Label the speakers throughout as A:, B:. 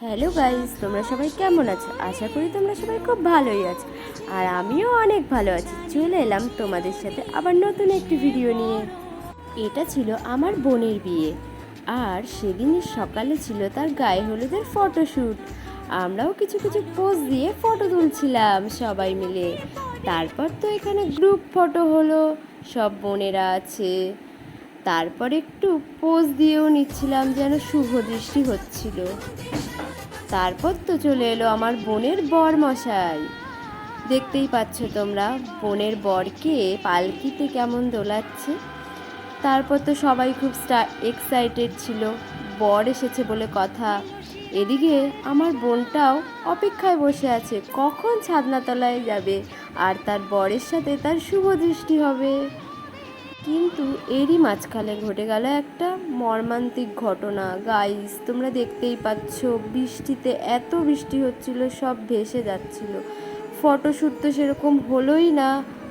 A: Hello guys, তোমরা সবাই কেমন আছো? আশা করি তোমরা সবাই খুব ভালোই আছো। আর আমিও অনেক ভালো আছি। চলে এলাম তোমাদের সাথে আবার নতুন একটি ভিডিও নিয়ে। এটা ছিল আমার বোনের বিয়ে, আর সেদিনের সকালে ছিল তার গায়ে হলুদের ফটোশ্যুট। আমরাও কিছু কিছু পোজ দিয়ে ফটো তুলছিলাম সবাই মিলে। তারপর তো এখানে গ্রুপ ফটো হলো, সব বোনেরা আছে। তারপর একটু পোজ দিয়েও নিচ্ছিলাম, যেন শুভ দৃষ্টি হচ্ছিল। তারপর তো চলে এলো আমার বোনের বর মশাই। দেখতেই পাচ্ছ তোমরা বোনের বরকে পালকিতে কেমন দোলাচ্ছে। তারপর তো সবাই খুব এক্সাইটেড ছিল, বর এসেছে বলে কথা। এদিকে আমার বোনটাও অপেক্ষায় বসে আছে কখন ছাদনাতলায় যাবে আর তার বরের সাথে তার শুভ দৃষ্টি হবে। কিন্তু এরই মাঝখানে ঘটে গেল একটা মর্মান্তিক ঘটনা। গাইস, তোমরা দেখতেই পাচ্ছ, বৃষ্টিতে এত বৃষ্টি হচ্ছিল, সব ভেসে যাচ্ছিল। ফটোশ্যুট তো সেরকম হলোই না,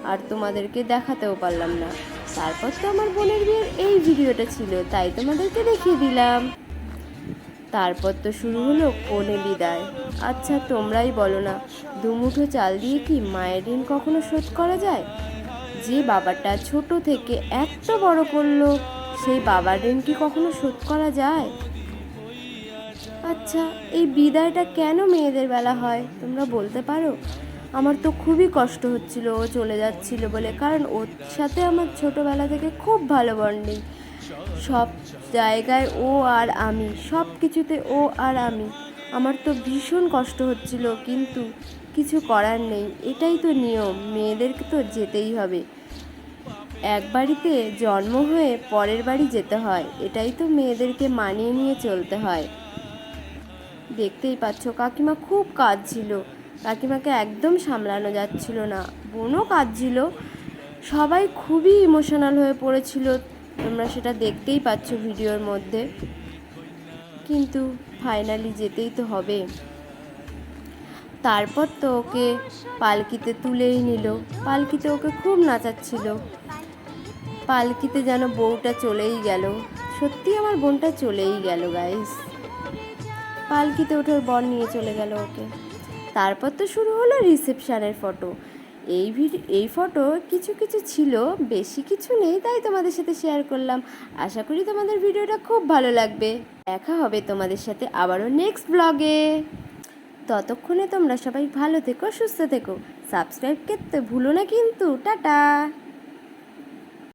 A: আর তোমাদেরকে দেখাতেও পারলাম না। তারপর তো আমার বোনের বিয়ের এই ভিডিওটা ছিল, তাই তোমাদেরকে দেখিয়ে দিলাম। তারপর তো শুরু হলো কনে বিদায়। আচ্ছা তোমরাই বলো না, দুমুঠো চাল দিয়ে কি মায়ের ঋণ কখনো শোধ করা যায়? যে বাবাটা ছোট থেকে এত বড় করলো, সেই বাবার ঋণ কি কখনো শোধ করা যায়? আচ্ছা, এই বিদায়টা কেন মেয়েদের বেলা হয় তোমরা বলতে পারো? আমার তো খুবই কষ্ট হচ্ছিল ও চলে যাচ্ছিল বলে, কারণ ওর সাথে আমার ছোটোবেলা থেকে খুব ভালো বন্ডিং। সব জায়গায় ও আর আমি, সব কিছুতে ও আর আমি। আমার তো ভীষণ কষ্ট হচ্ছিল, কিন্তু কিছু করার নেই, এটাই তো নিয়ম, মেয়েদেরকে তো যেতেই হবে। এক বাড়িতে জন্ম হয়ে পরের বাড়ি যেতে হয়, এটাই তো মেয়েদেরকে মানিয়ে নিয়ে চলতে হয়। দেখতেই পাচ্ছ কাকিমা খুব কাঁদছিল, কাকিমাকে একদম সামলানো যাচ্ছিল না, বোনও কাঁদছিল, সবাই খুবই ইমোশনাল হয়ে পড়েছিল। তোমরা সেটা দেখতেই পাচ্ছ ভিডিওর মধ্যে। কিন্তু ফাইনালি যেতেই তো হবে। তারপর তো ওকে পালকিতে তুলেই নিল, পালকিতে ওকে খুব নাচাচ্ছিল। পালকিতে যেন বউটা চলেই গেল। সত্যি আমার বোনটা চলেই গেল গাইস। পালকিতে ওঠার বর নিয়ে চলে গেল ওকে। তারপর তো শুরু হলো রিসেপশনের ফটো। এই ফটো কিছু কিছু ছিল, বেশি কিছু নেই, তাই তোমাদের সাথে শেয়ার করলাম। আশা করি তোমাদের ভিডিওটা খুব ভালো লাগবে। দেখা হবে তোমাদের সাথে আবারও নেক্সট ব্লগে। ততক্ষণে তোমরা সবাই ভালো থেকো, সুস্থ থেকো। সাবস্ক্রাইব করতে ভুলো না কিন্তু। টাটা।